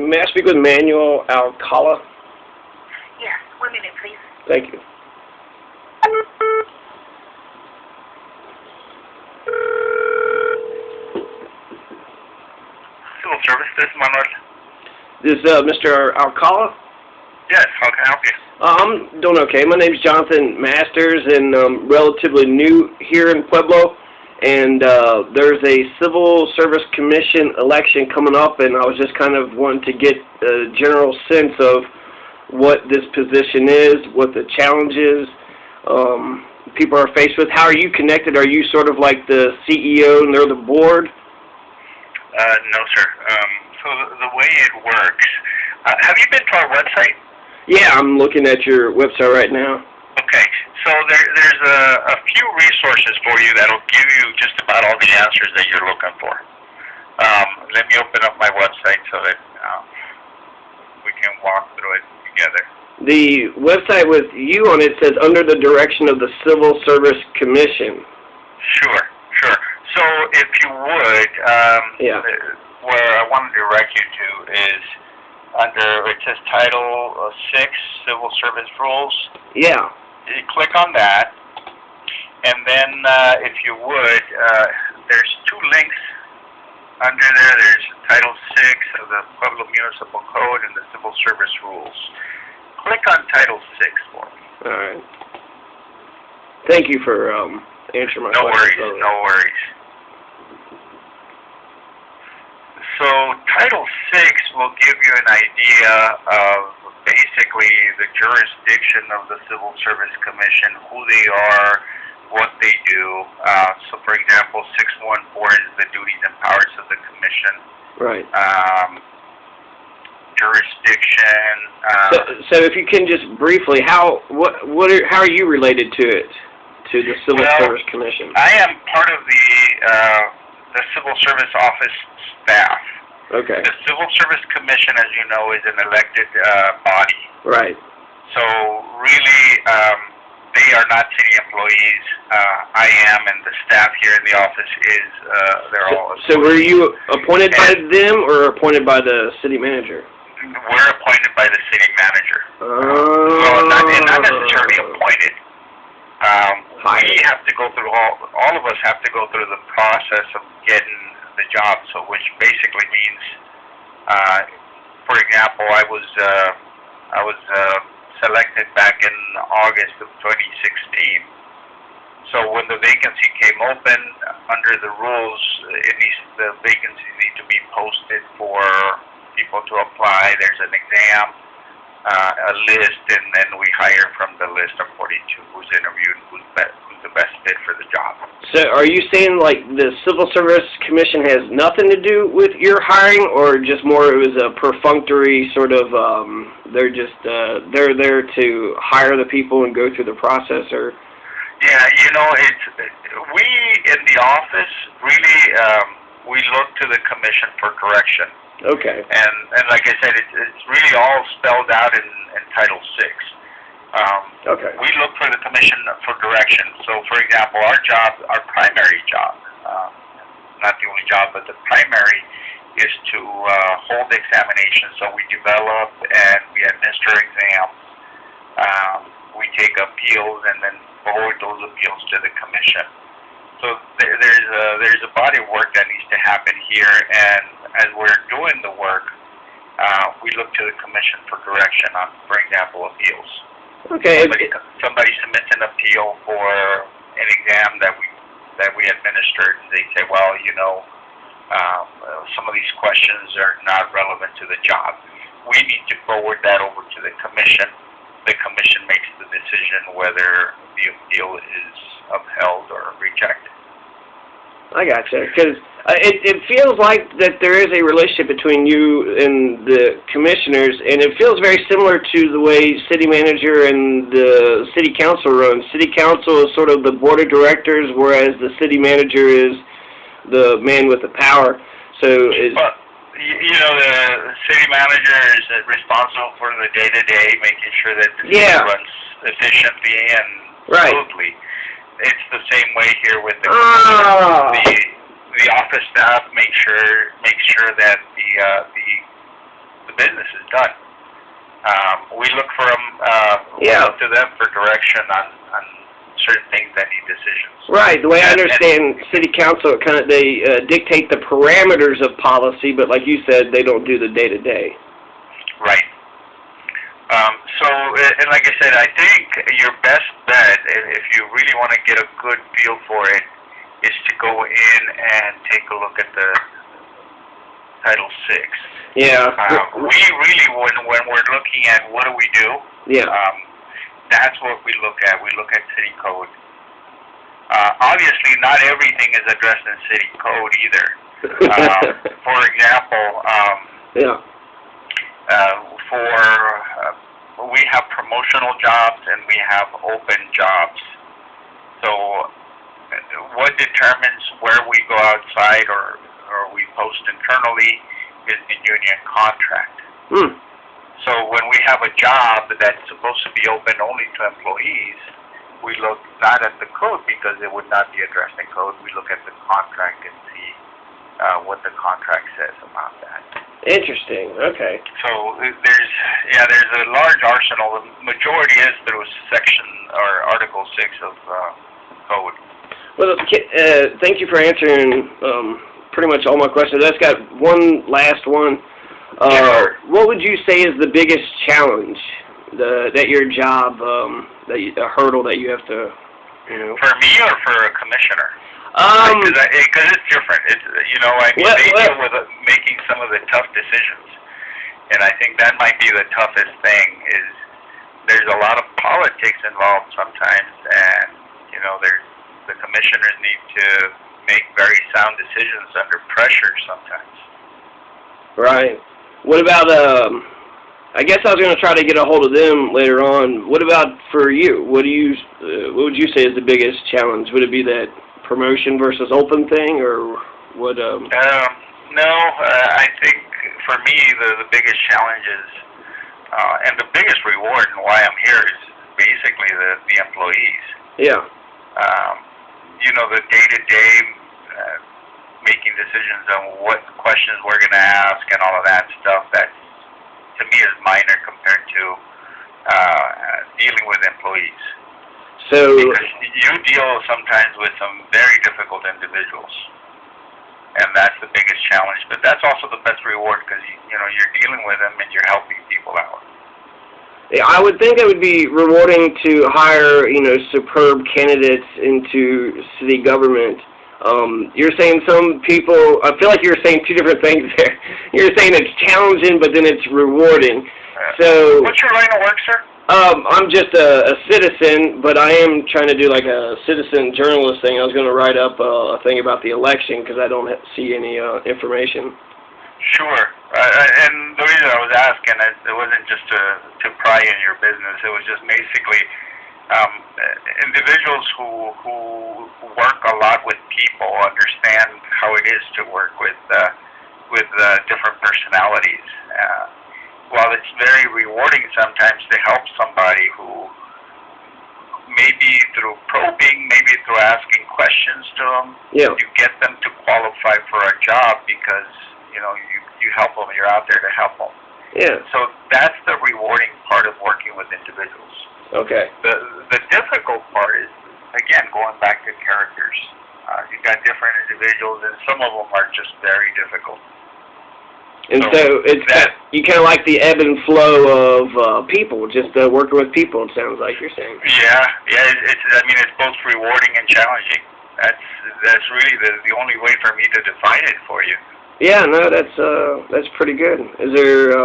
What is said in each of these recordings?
May I speak with Manuel Alcala? Yes, 1 minute, please. Thank you. Civil Service, this is Manuel. This is Mr. Alcala? Yes, how can I help you? I'm doing okay. My name's Jonathan Masters, and I'm relatively new here in Pueblo. And there's a Civil Service Commission election coming up, and I was just kind of wanting to get a general sense of what this position is, what the challenges people are faced with. How are you connected? Are you sort of like the CEO and they're the board? No, sir. So the way it works, have you been to our website? Yeah, I'm looking at your website right now. Okay, so there's a few resources for you that'll give you just about all the answers that you're looking for. Let me open up my website so that we can walk through it together. The website with you on it says under the direction of the Civil Service Commission. Sure. So if you would, Yeah. where I want to direct you to is under, it says Title 6, Civil Service Rules. Yeah. You click on that, and then if you would, there's two links under there. There's Title 6 of the Pueblo Municipal Code and the Civil Service Rules. Click on Title 6 for me. All right. Thank you for answering my No question. worries, no worries. So Title 6 will give you an idea of basically the jurisdiction of the Civil Service Commission, who they are, what they do. So for example, 614 is the duties and powers of the Commission. Right. Jurisdiction. So if you can just briefly, how are you related to it, to the Civil Service Commission? I am part of the Civil Service Office staff. Okay. The Civil Service Commission, as you know, is an elected body. Right. So really, they are not city employees. I am, and the staff here in the office is, they're all. So were you appointed by them or appointed by the city manager? We're appointed by the city manager. Oh. Well, not necessarily appointed. We have to go through all of us have to go through the process of getting the job. So, which basically means, for example, I was selected back in August of 2016. So when the vacancy came open, under the rules, the vacancies need to be posted for people to apply. There's an exam, a list, and then we hire from the list according to who's interviewed, who's the best fit for the job. So are you saying like the Civil Service Commission has nothing to do with your hiring, or just more it was a perfunctory sort of, they're there to hire the people and go through the process, or? Yeah, you know, we in the office really, we look to the commission for correction. Okay. And like I said, it's really all spelled out in Title 6. Okay. We look for the commission for direction. So, for example, our primary job, not the only job, but the primary is to hold examinations. So we develop and we administer exams. We take appeals and then forward those appeals to the commission. So there's a body of work that needs to happen here, and as we're doing the work, we look to the commission for direction on, for example, appeals. Okay. Somebody submits an appeal for an exam that we administered. They say, well, you know, some of these questions are not relevant to the job. We need to forward that over to the commission. The commission makes the decision whether the appeal is upheld or rejected. I gotcha. Because it feels like that there is a relationship between you and the commissioners, and it feels very similar to the way city manager and the city council runs. City council is sort of the board of directors, whereas the city manager is the man with the power. So Well, you know, the city manager is responsible for the day-to-day, making sure that the city runs efficiently and smoothly. It's the same way here with the the office staff. Make sure that the the business is done. We look for them. We Yeah. look to them for direction on certain things that need decisions. Right. The way I understand city council, they dictate the parameters of policy, but like you said, they don't do the day-to-day. Right. And like I said, I think your best bet, if you really want to get a good feel for it, is to go in and take a look at the Title VI. Yeah. We really, when we're looking at what do we do, Yeah. that's what we look at. We look at city code. Obviously, not everything is addressed in city code either. For example, Yeah. we have promotional jobs and we have open jobs. So what determines where we go outside or we post internally is the union contract. Hmm. So when we have a job that's supposed to be open only to employees, we look not at the code because it would not be addressed in code. We look at the contract and see what the contract says about that. Interesting. Okay. So there's a large arsenal. The majority is through section or Article 6 of code. Well, thank you for answering pretty much all my questions. I just got one last one. Sure. What would you say is the biggest challenge that your job, a hurdle that you have to, For me or for a commissioner? Because it's different. They deal with making some of the tough decisions, and I think that might be the toughest thing. Is there's a lot of politics involved sometimes, and the commissioners need to make very sound decisions under pressure sometimes. Right. What about, I guess I was going to try to get a hold of them later on. What about for you? What would you say is the biggest challenge? Would it be that promotion versus open thing, or what? No, I think for me the biggest challenge is, and the biggest reward and why I'm here is basically the employees. Yeah. The day-to-day making decisions on what questions we're going to ask and all of that stuff, that to me is minor compared to dealing with employees. So because you deal sometimes with some very difficult individuals, and that's the biggest challenge. But that's also the best reward because you're dealing with them and you're helping people out. Yeah, I would think it would be rewarding to hire, superb candidates into city government. You're saying some people, I feel like you're saying two different things there. You're saying it's challenging, but then it's rewarding. So, what's your line of work, sir? I'm just a citizen, but I am trying to do like a citizen journalist thing. I was going to write up a thing about the election because I don't see any information. Sure. And the reason I was asking, it wasn't just to pry in your business. It was just basically individuals who work a lot with people understand how it is to work with different personalities. While it's very rewarding sometimes to help somebody who maybe through probing, maybe through asking questions to them, you get them to qualify for a job because you help them. You're out there to help them. Yeah. So that's the rewarding part of working with individuals. Okay. The difficult part is, again, going back to characters. You've got different individuals, and some of them are just very difficult. And so you kind of like the ebb and flow of people, just working with people. It sounds like you're saying. Yeah. It's both rewarding and challenging. That's really the only way for me to define it for you. Yeah, no, that's pretty good. Is there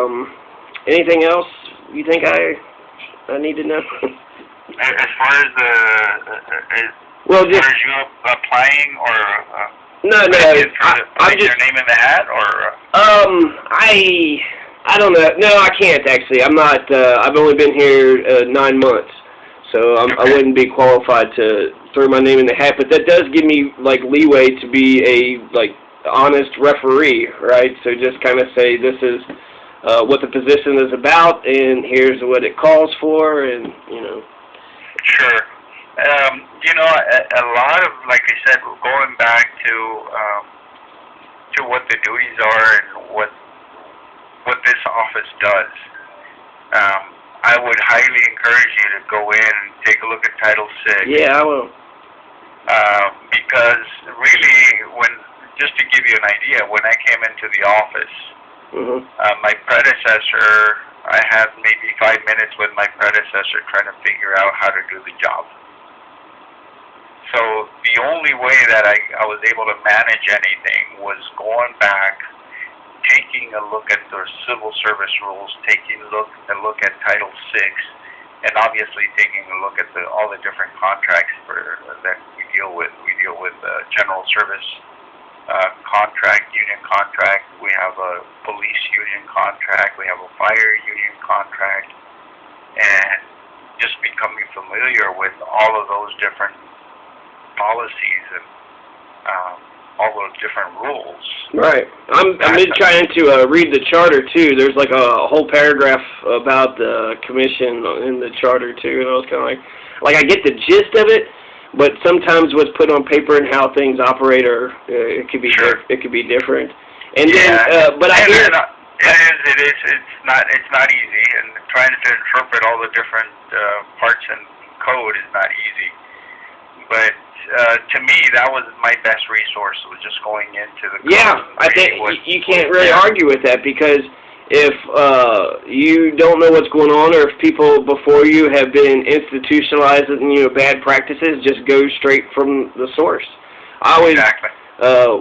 anything else you think I need to know? As far as just you applying or no, I'm just your name in the hat or I don't know. No, I can't actually. I'm not. I've only been here 9 months, so I wouldn't be qualified to throw my name in the hat. But that does give me leeway to be a honest referee, right? So just kind of say this is what the position is about, and here's what it calls for, and Sure. A lot of, like I said, going back to what the duties are and what what this office does. I would highly encourage you to go in and take a look at Title VI. Yeah, I will. Because really, just to give you an idea, when I came into the office, my predecessor, I had maybe 5 minutes with my predecessor trying to figure out how to do the job. So the only way that I was able to manage anything was going back, taking a look at the civil service rules, taking a look at Title VI, and obviously taking a look at all the different contracts that we deal with. We deal with general service contract, union contract. We have a police union contract. We have a fire union contract, and just becoming familiar with all of those different policies and all those different rules. Right. I've been trying to read the charter too. There's like a whole paragraph about the commission in the charter too, and I was kind of like I get the gist of it, but sometimes what's put on paper and how things operate it could be it could be different. And then, but I hear it's not easy, and trying to interpret all the different parts and code is not easy. But to me, that was my best resource, was just going into the code. Yeah, I think you can't really argue with that, because if you don't know what's going on, or if people before you have been institutionalized in bad practices, just go straight from the source. I always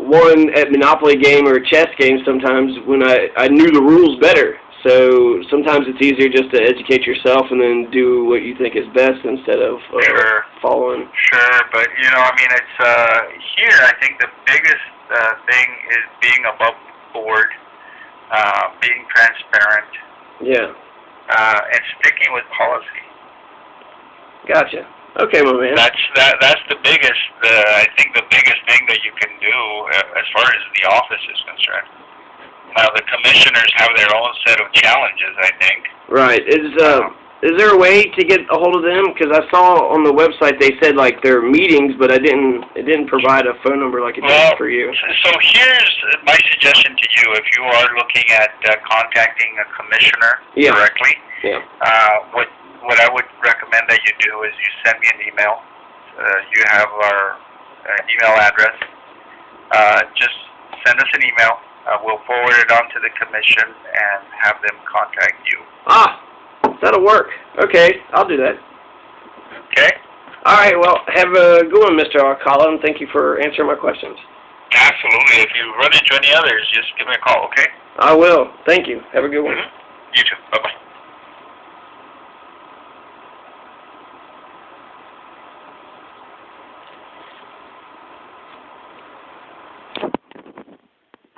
won at Monopoly game or chess game sometimes when I knew the rules better. So sometimes it's easier just to educate yourself and then do what you think is best instead of following. Sure, but it's here. I think the biggest thing is being above board, being transparent. Yeah. And sticking with policy. Gotcha. Okay, my man. That's the biggest. I think the biggest thing that you can do as far as the office is concerned. Now, the commissioners have their own set of challenges, I think. Right. Is there a way to get a hold of them? Because I saw on the website they said like their meetings, but it didn't provide a phone number like it did for you. So here's my suggestion to you: if you are looking at contacting a commissioner directly, what I would recommend that you do is you send me an email. You have our email address. Just send us an email. We'll forward it on to the commission and have them contact you. That'll work. Okay, I'll do that. Okay? All right, well, have a good one, Mr. Alcala, and thank you for answering my questions. Absolutely. If you run into any others, just give me a call, okay? I will. Thank you. Have a good one. You too. Bye-bye.